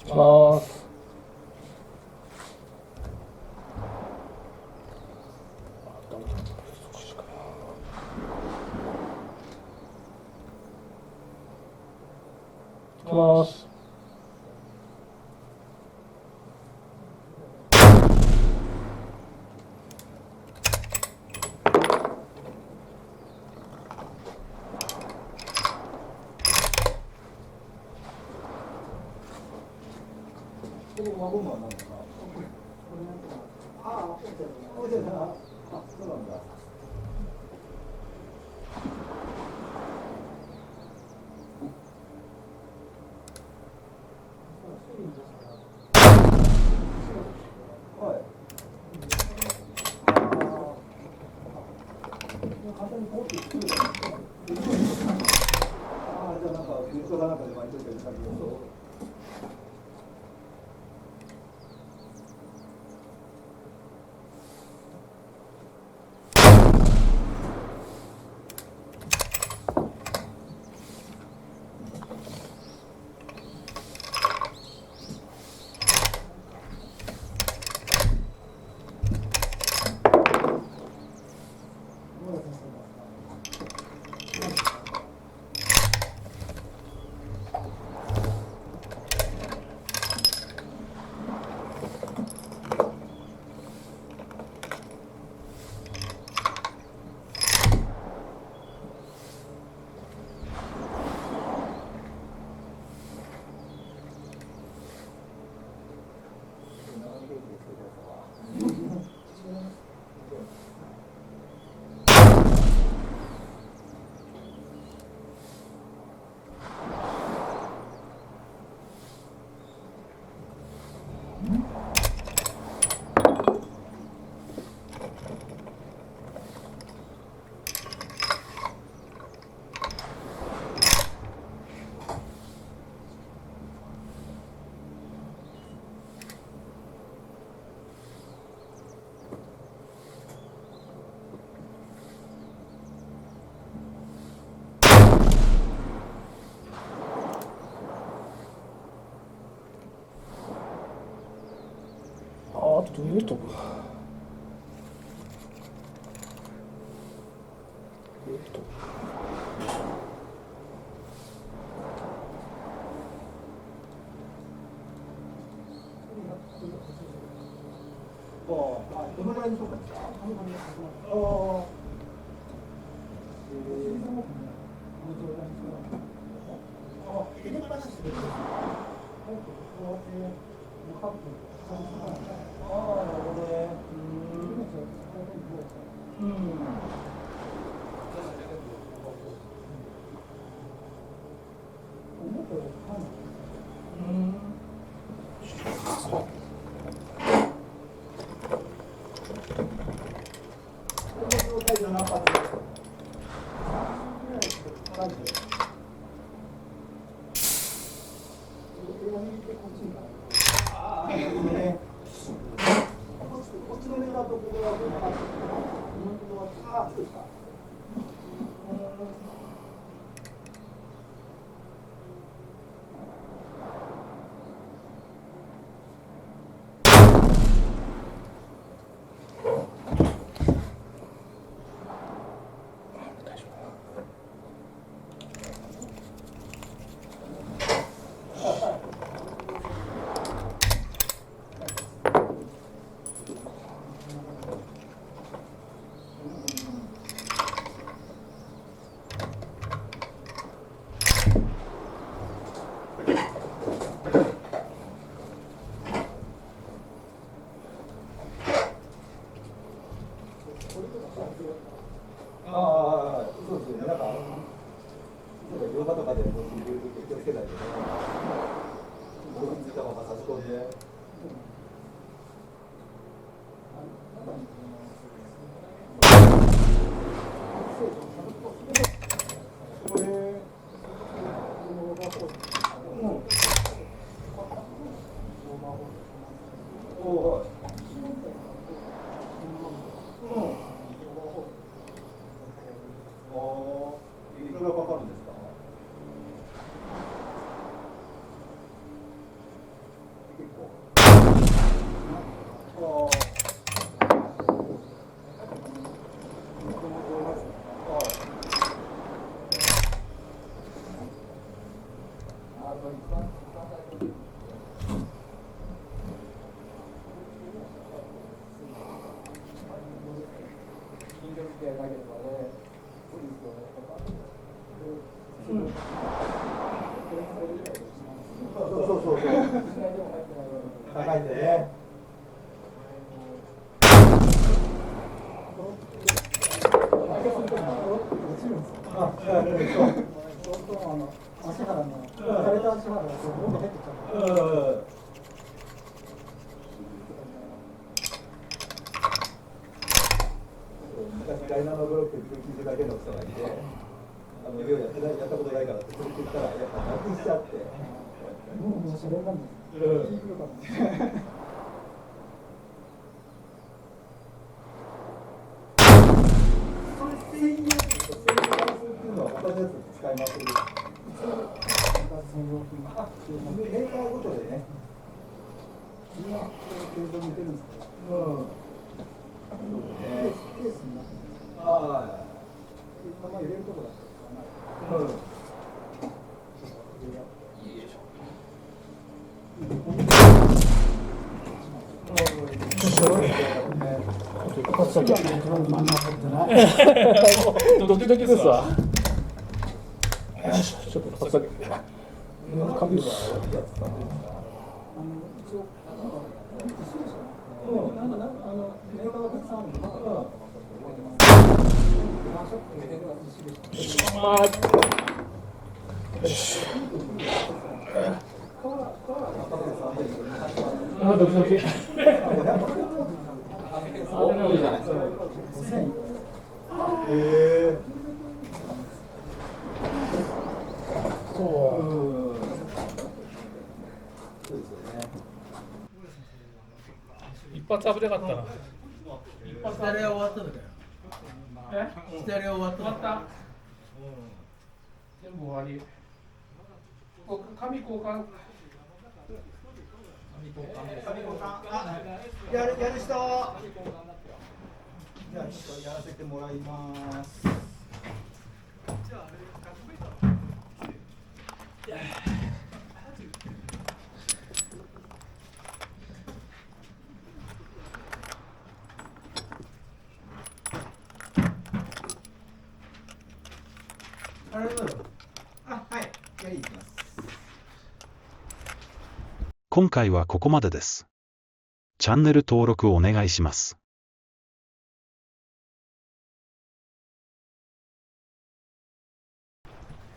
きます。いきます。あとどういうとこどのぐらいのとこですか？そうですね、なんか、動画とかで気をつけないとね、どこについたのか差し込んで。いくらかかるんですか？高いんでね。あ、足原の枯れた足原がどんどん入ってきちゃう。昔第7ブロックで聞いてだけの人がいて、寮やったことないからって連れて行ったらやっぱなくしちゃって。もうそれなんです。使います。メーカーごとでね。今映像見てるんですけど。ケースになってます。ああ。今入れるとこだったんですかね。ドキドキですわ。ちょっとパスだけ。紙は。ドキドキ。一発危なかったな。一発あれ終わったのかよ。左終わったのか。全部終わり。紙交換。やる人。じゃあやらせてもらいます。今回はここまでです。チャンネル登録お願いします。